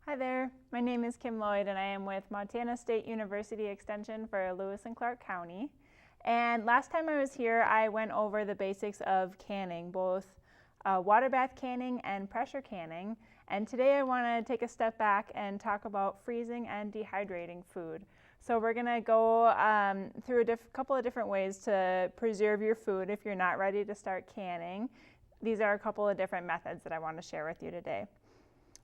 Hi there, my name is Kim Lloyd and I am with Montana State University Extension for Lewis and Clark County. And last time I was here, I went over the basics of canning, both water bath canning and pressure canning. And today I want to take a step back and talk about freezing and dehydrating food. So we're going to go through a couple of different ways to preserve your food if you're not ready to start canning. These are a couple of different methods that I want to share with you today.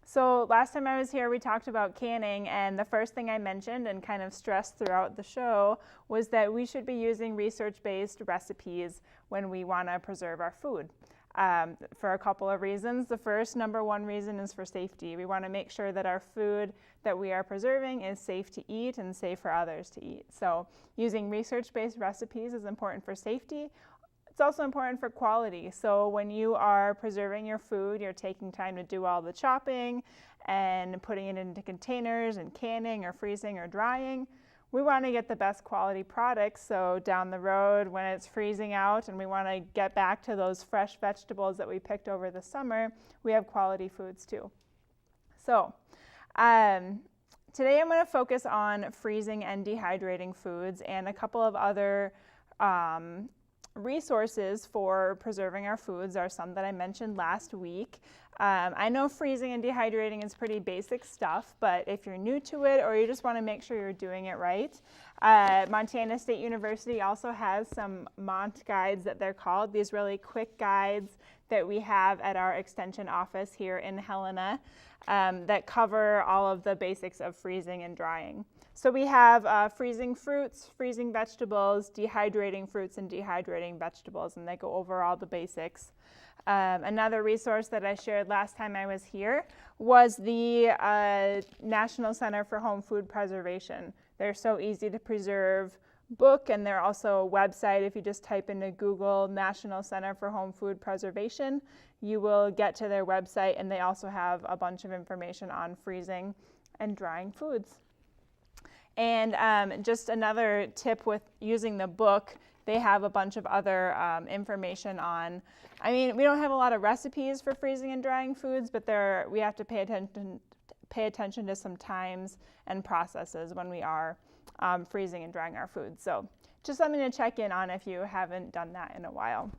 So last time I was here, we talked about canning, and the first thing I mentioned and kind of stressed throughout the show was that we should be using research-based recipes when we want to preserve our food for a couple of reasons. The first, number one reason is for safety. We want to make sure that our food that we are preserving is safe to eat and safe for others to eat. So using research-based recipes is important for safety. It's also important for quality. So when you are preserving your food, you're taking time to do all the chopping and putting it into containers and canning or freezing or drying. We want to get the best quality products, so down the road when it's freezing out and we want to get back to those fresh vegetables that we picked over the summer, we have quality foods too. So today I'm going to focus on freezing and dehydrating foods and a couple of other resources for preserving our foods are some that I mentioned last week. I know freezing and dehydrating is pretty basic stuff, but if you're new to it or you just want to make sure you're doing it right, Montana State University also has some MONT guides that they're called, these really quick guides that we have at our extension office here in Helena that cover all of the basics of freezing and drying. So we have freezing fruits, freezing vegetables, dehydrating fruits, and dehydrating vegetables, and they go over all the basics. Another resource that I shared last time I was here was the National Center for Home Food Preservation. They're so easy to preserve book, and they're also a website. If you just type into Google National Center for Home Food Preservation, you will get to their website, and they also have a bunch of information on freezing and drying foods. And just another tip with using the book, they have a bunch of other information on, I mean, we don't have a lot of recipes for freezing and drying foods, but we have to pay attention to some times and processes when we are freezing and drying our food. So just something to check in on if you haven't done that in a while.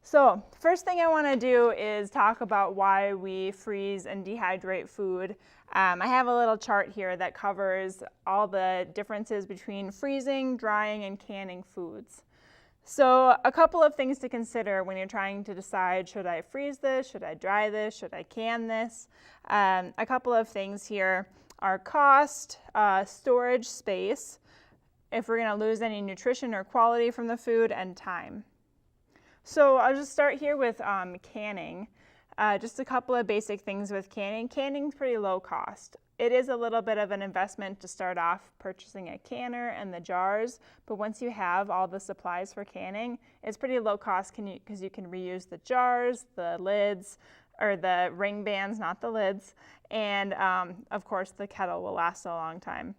So first thing I want to do is talk about why we freeze and dehydrate food. I have a little chart here that covers all the differences between freezing, drying, and canning foods. So a couple of things to consider when you're trying to decide, should I freeze this, should I dry this, should I can this? A couple of things here are cost, storage space, if we're going to lose any nutrition or quality from the food, and time. So I'll just start here with canning. Just a couple of basic things with canning. Canning's pretty low cost. It is a little bit of an investment to start off purchasing a canner and the jars, but once you have all the supplies for canning, it's pretty low cost because you can reuse the jars, the lids, or the ring bands, not the lids, and of course the kettle will last a long time.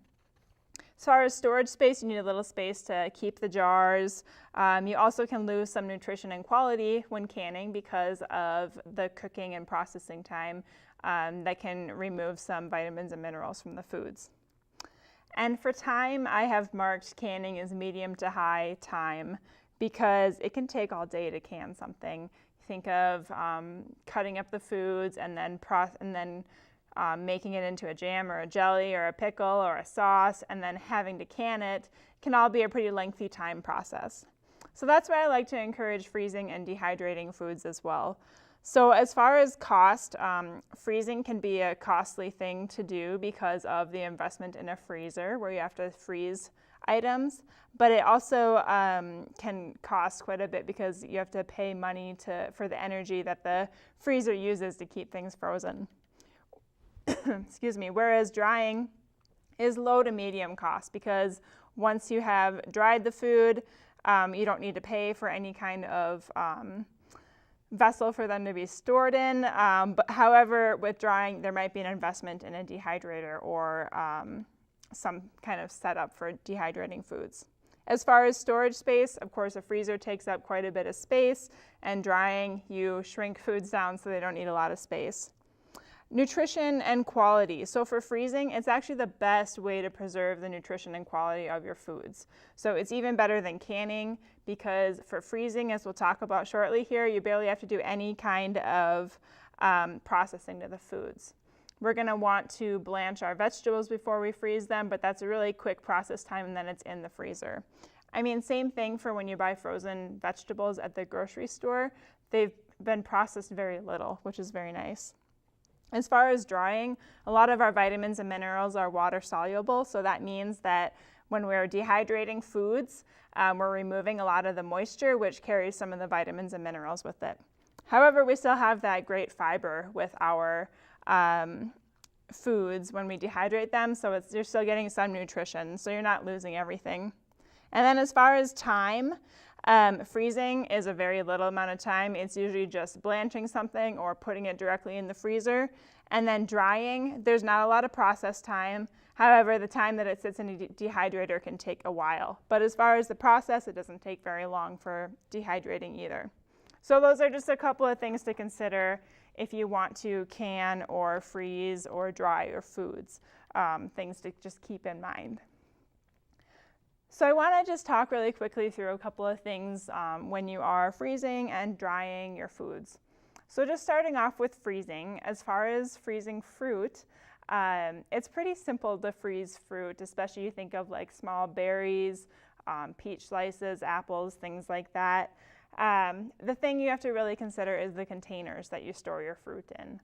As far as storage space, you need a little space to keep the jars. You also can lose some nutrition and quality when canning because of the cooking and processing time that can remove some vitamins and minerals from the foods. And for time, I have marked canning as medium to high time because it can take all day to can something. Think of cutting up the foods and then making it into a jam or a jelly or a pickle or a sauce, and then having to can it can all be a pretty lengthy time process. So that's why I like to encourage freezing and dehydrating foods as well. So as far as cost, freezing can be a costly thing to do because of the investment in a freezer where you have to freeze items, but it also can cost quite a bit because you have to pay money for the energy that the freezer uses to keep things frozen. Excuse me, whereas drying is low to medium cost because once you have dried the food, you don't need to pay for any kind of vessel for them to be stored in. But however, with drying, there might be an investment in a dehydrator or some kind of setup for dehydrating foods. As far as storage space, of course, a freezer takes up quite a bit of space, and drying, you shrink foods down so they don't need a lot of space. Nutrition and quality. So for freezing, it's actually the best way to preserve the nutrition and quality of your foods. So it's even better than canning, because for freezing, as we'll talk about shortly here, you barely have to do any kind of processing to the foods. We're going to want to blanch our vegetables before we freeze them, but that's a really quick process time, and then it's in the freezer. I mean, same thing for when you buy frozen vegetables at the grocery store. They've been processed very little, which is very nice. As far as drying, a lot of our vitamins and minerals are water soluble, so that means that when we're dehydrating foods, we're removing a lot of the moisture, which carries some of the vitamins and minerals with it. However, we still have that great fiber with our foods when we dehydrate them, so you're still getting some nutrition, so you're not losing everything. And then as far as time, freezing is a very little amount of time. It's usually just blanching something or putting it directly in the freezer. And then drying, there's not a lot of process time. However, the time that it sits in a dehydrator can take a while. But as far as the process, it doesn't take very long for dehydrating either. So those are just a couple of things to consider if you want to can or freeze or dry your foods, things to just keep in mind. So I want to just talk really quickly through a couple of things when you are freezing and drying your foods. So just starting off with freezing, as far as freezing fruit, it's pretty simple to freeze fruit, especially you think of like small berries, peach slices, apples, things like that. The thing you have to really consider is the containers that you store your fruit in.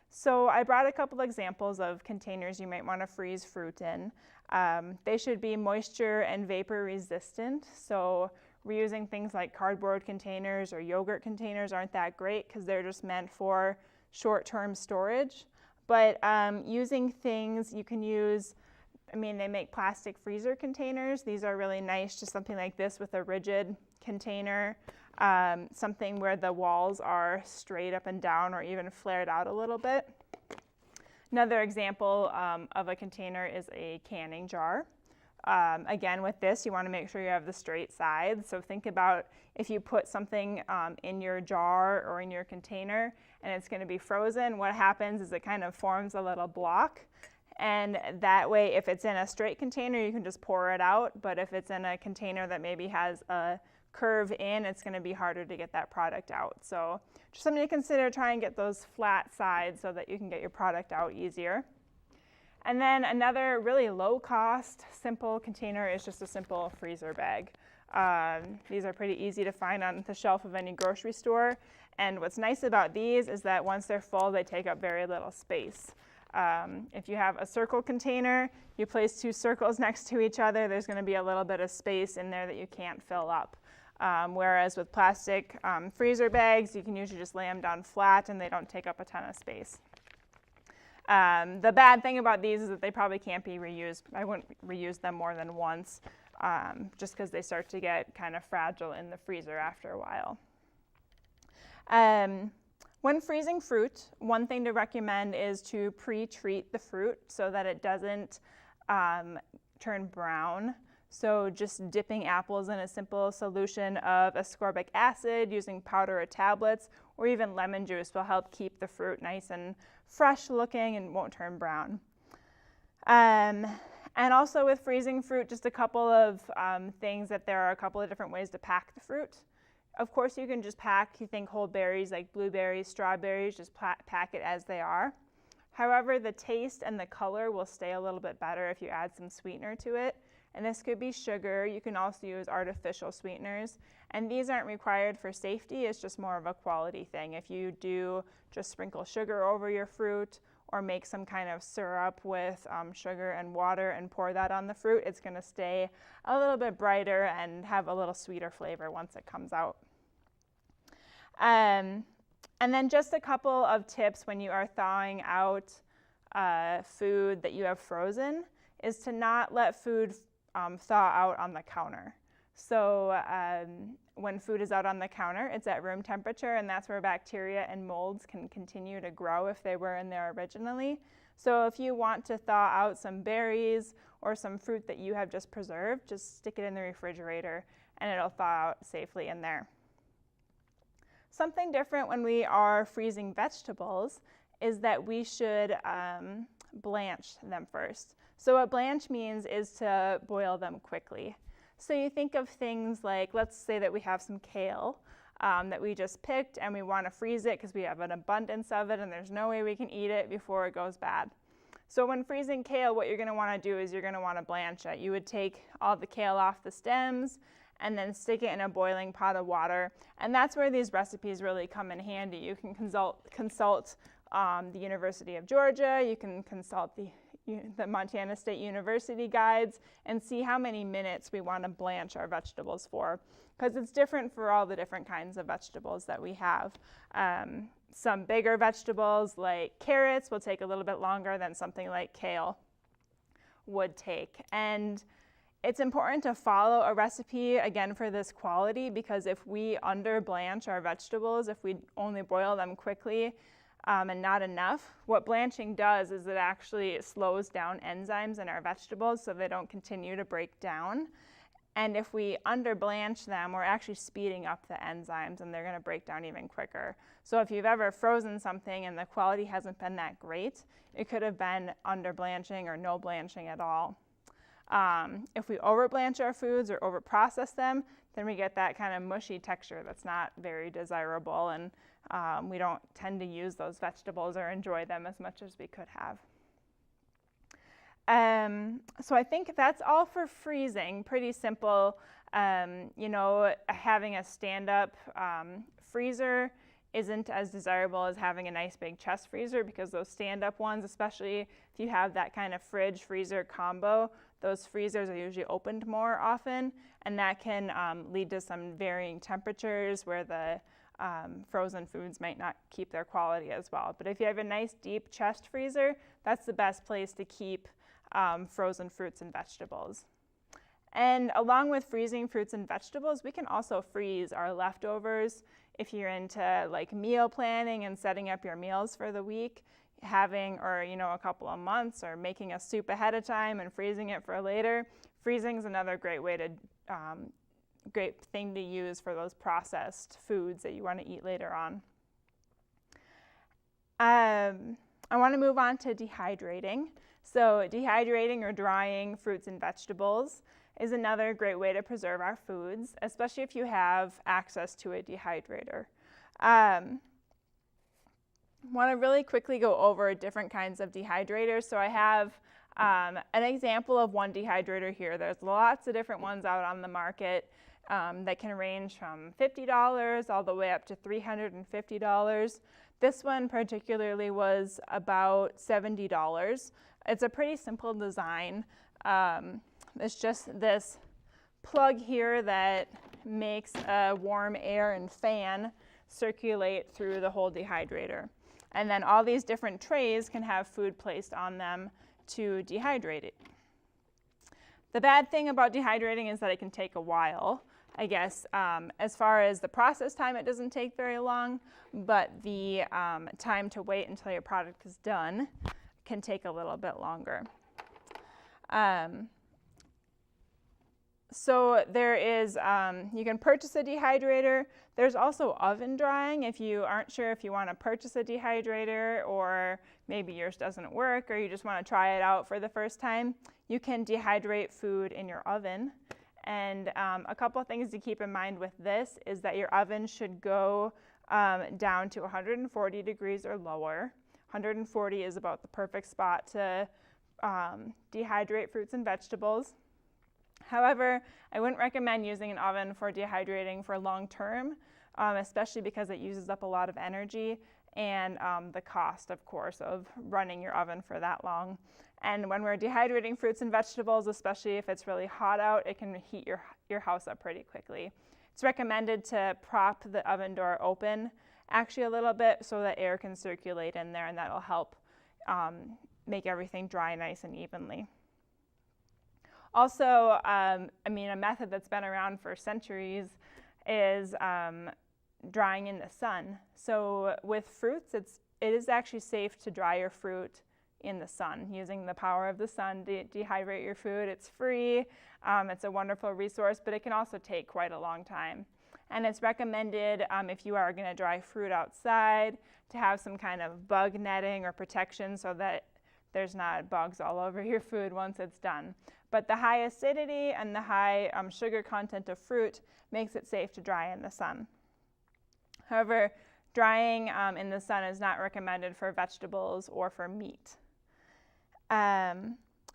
So I brought a couple examples of containers you might want to freeze fruit in. They should be moisture and vapor resistant. So reusing things like cardboard containers or yogurt containers aren't that great because they're just meant for short-term storage. But using things you can use, they make plastic freezer containers. These are really nice, just something like this with a rigid container. Something where the walls are straight up and down or even flared out a little bit. Another example of a container is a canning jar. Again, with this, you want to make sure you have the straight sides. So think about if you put something in your jar or in your container and it's going to be frozen, what happens is it kind of forms a little block. And that way, if it's in a straight container, you can just pour it out. But if it's in a container that maybe has a curve in, it's going to be harder to get that product out. So just something to consider, try and get those flat sides so that you can get your product out easier. And then another really low cost, simple container is just a simple freezer bag. These are pretty easy to find on the shelf of any grocery store. And what's nice about these is that once they're full, they take up very little space. If you have a circle container, you place 2 circles next to each other, there's going to be a little bit of space in there that you can't fill up. Whereas with plastic freezer bags, you can usually just lay them down flat and they don't take up a ton of space. The bad thing about these is that they probably can't be reused. I wouldn't reuse them more than once, just because they start to get kind of fragile in the freezer after a while. When freezing fruit, one thing to recommend is to pre-treat the fruit so that it doesn't turn brown. So just dipping apples in a simple solution of ascorbic acid using powder or tablets, or even lemon juice will help keep the fruit nice and fresh looking and won't turn brown. And also with freezing fruit, just a couple of things that there are a couple of different ways to pack the fruit. Of course, you can just pack, you think whole berries like blueberries, strawberries, just pack it as they are. However, the taste and the color will stay a little bit better if you add some sweetener to it. And this could be sugar. You can also use artificial sweeteners. And these aren't required for safety. It's just more of a quality thing. If you do just sprinkle sugar over your fruit or make some kind of syrup with sugar and water and pour that on the fruit, it's going to stay a little bit brighter and have a little sweeter flavor once it comes out. And then just a couple of tips when you are thawing out food that you have frozen is to not let food thaw out on the counter. So when food is out on the counter, it's at room temperature, and that's where bacteria and molds can continue to grow if they were in there originally. So if you want to thaw out some berries or some fruit that you have just preserved, just stick it in the refrigerator and it'll thaw out safely in there. Something different when we are freezing vegetables is that we should blanch them first. So what blanch means is to boil them quickly. So you think of things like, let's say that we have some kale that we just picked and we want to freeze it because we have an abundance of it and there's no way we can eat it before it goes bad. So when freezing kale, what you're going to want to do is you're going to want to blanch it. You would take all the kale off the stems and then stick it in a boiling pot of water. And that's where these recipes really come in handy. You can consult the University of Georgia, you can consult the Montana State University guides and see how many minutes we want to blanch our vegetables for, because it's different for all the different kinds of vegetables that we have. Some bigger vegetables like carrots will take a little bit longer than something like kale would take. And it's important to follow a recipe, again, for this quality, because if we under blanch our vegetables, if we only boil them quickly, and not enough, what blanching does is it actually slows down enzymes in our vegetables so they don't continue to break down. And if we under blanch them, we're actually speeding up the enzymes and they're going to break down even quicker. So if you've ever frozen something and the quality hasn't been that great, it could have been under blanching or no blanching at all. If we over blanch our foods or over process them, then we get that kind of mushy texture that's not very desirable, and we don't tend to use those vegetables or enjoy them as much as we could have. So I think that's all for freezing. Pretty simple. You know, having a stand-up freezer isn't as desirable as having a nice big chest freezer, because those stand-up ones, especially if you have that kind of fridge-freezer combo, those freezers are usually opened more often, and that can lead to some varying temperatures where the frozen foods might not keep their quality as well. But if you have a nice deep chest freezer, that's the best place to keep frozen fruits and vegetables. And along with freezing fruits and vegetables, we can also freeze our leftovers. If you're into like meal planning and setting up your meals for the week, having, or you know, a couple of months, or making a soup ahead of time and freezing it for later, freezing is another great way to great thing to use for those processed foods that you want to eat later on. I want to move on to dehydrating. So dehydrating, or drying fruits and vegetables, is another great way to preserve our foods, especially if you have access to a dehydrator. Want to really quickly go over different kinds of dehydrators. So I have an example of one dehydrator here. There's lots of different ones out on the market that can range from $50 all the way up to $350. This one particularly was about $70. It's a pretty simple design. It's just this plug here that makes a warm air and fan circulate through the whole dehydrator. And then all these different trays can have food placed on them to dehydrate it. The bad thing about dehydrating is that it can take a while. I guess as far as the process time, it doesn't take very long, but the time to wait until your product is done can take a little bit longer. So there is, you can purchase a dehydrator. There's also oven drying. If you aren't sure if you want to purchase a dehydrator, or maybe yours doesn't work, or you just want to try it out for the first time, you can dehydrate food in your oven. And a couple of things to keep in mind with this is that your oven should go down to 140 degrees or lower. 140 is about the perfect spot to dehydrate fruits and vegetables. However, I wouldn't recommend using an oven for dehydrating for long term, especially because it uses up a lot of energy, and the cost, of course, of running your oven for that long. And when we're dehydrating fruits and vegetables, especially if it's really hot out, it can heat your house up pretty quickly. It's recommended to prop the oven door open actually a little bit so that air can circulate in there, and that'll help make everything dry nice and evenly. Also, a method that's been around for centuries is drying in the sun. So with fruits, it is actually safe to dry your fruit in the sun, using the power of the sun to dehydrate your food. It's free, it's a wonderful resource, but it can also take quite a long time. and it's recommended if you are going to dry fruit outside to have some kind of bug netting or protection so that there's not bugs all over your food once it's done. But the high acidity and the high sugar content of fruit makes it safe to dry in the sun. However, drying in the sun is not recommended for vegetables or for meat.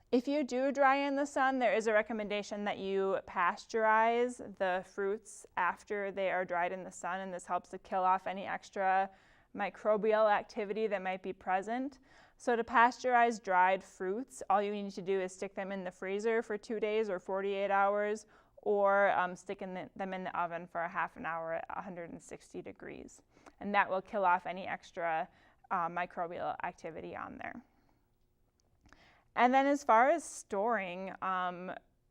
If you do dry in the sun, there is a recommendation that you pasteurize the fruits after they are dried in the sun, and this helps to kill off any extra microbial activity that might be present. So to pasteurize dried fruits, all you need to do is stick them in the freezer for 2 days or 48 hours, or stick them in the oven for a half an hour at 160 degrees. And that will kill off any extra microbial activity on there. And then as far as storing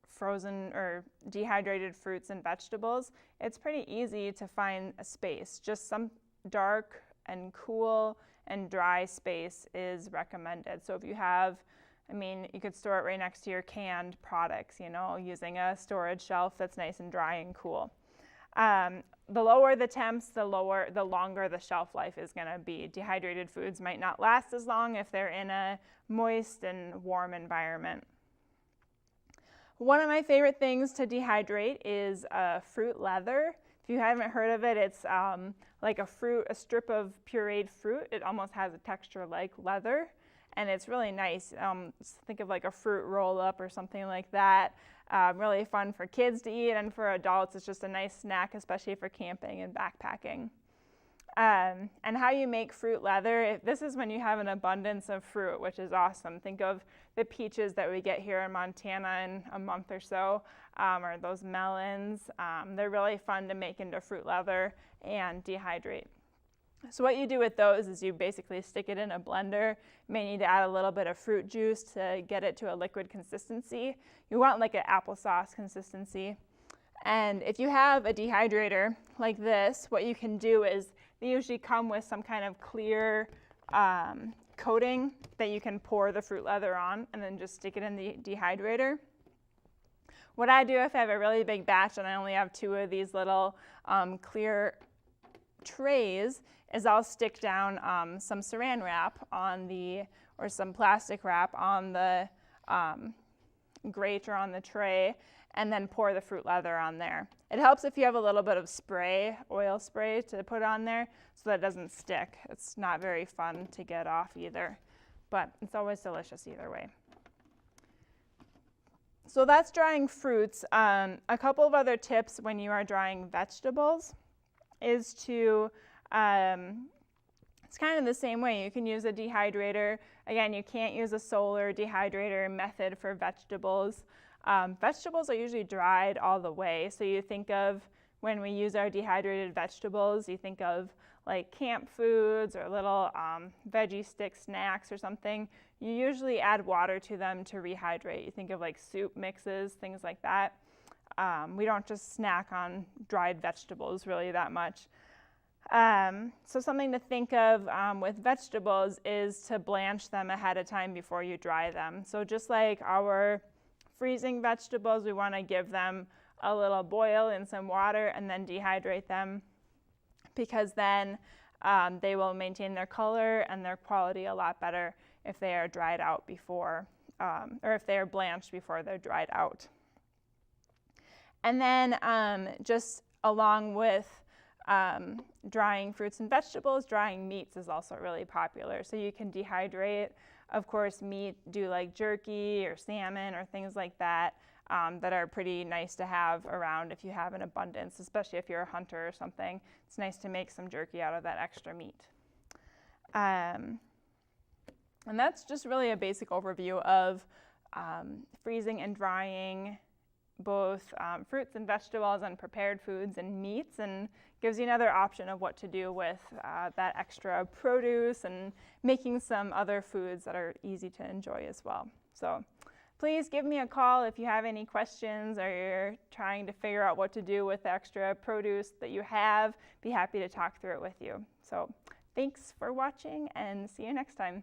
frozen or dehydrated fruits and vegetables, it's pretty easy to find a space. Just some dark and cool and dry space is recommended. So if you have, you could store it right next to your canned products, using a storage shelf that's nice and dry and cool. The lower the temps, the longer the shelf life is going to be. Dehydrated foods might not last as long if they're in a moist and warm environment. One of my favorite things to dehydrate is fruit leather. If you haven't heard of it, it's like a strip of pureed fruit. It almost has a texture like leather, and it's really nice. Think of like a fruit roll-up or something like that. Really fun for kids to eat, and for adults, it's just a nice snack, especially for camping and backpacking. And how you make fruit leather, this is when you have an abundance of fruit, which is awesome. Think of the peaches that we get here in Montana in a month or so, or those melons. They're really fun to make into fruit leather and dehydrate. So what you do with those is you basically stick it in a blender. You may need to add a little bit of fruit juice to get it to a liquid consistency. You want like an applesauce consistency. And if you have a dehydrator like this, what you can do is they usually come with some kind of clear coating that you can pour the fruit leather on and then just stick it in the dehydrator. What I do if I have a really big batch and I only have 2 of these little clear trays is I'll stick down some saran wrap or some plastic wrap on the grate or on the tray, and then pour the fruit leather on there. It helps if you have a little bit of oil spray to put on there so that it doesn't stick. It's not very fun to get off either, but it's always delicious either way. So that's drying fruits. A couple of other tips when you are drying vegetables is to, it's kind of the same way. You can use a dehydrator. Again, you can't use a solar dehydrator method for vegetables. Vegetables are usually dried all the way. So you think of, when we use our dehydrated vegetables, you think of like camp foods or little veggie stick snacks or something. You usually add water to them to rehydrate. You think of like soup mixes, things like that. We don't just snack on dried vegetables really that much. So something to think of with vegetables is to blanch them ahead of time before you dry them. So just like our freezing vegetables, we want to give them a little boil in some water and then dehydrate them, because then they will maintain their color and their quality a lot better if they are dried out before, or if they are blanched before they're dried out. And then just along with drying fruits and vegetables, drying meats is also really popular. So you can dehydrate, of course, meat, do like jerky or salmon or things like that, that are pretty nice to have around if you have an abundance, especially if you're a hunter or something. It's nice to make some jerky out of that extra meat. And that's just really a basic overview of freezing and drying both fruits and vegetables and prepared foods and meats, and gives you another option of what to do with that extra produce and making some other foods that are easy to enjoy as well. So please give me a call if you have any questions or you're trying to figure out what to do with the extra produce that you have. Be happy to talk through it with you. So thanks for watching, and see you next time.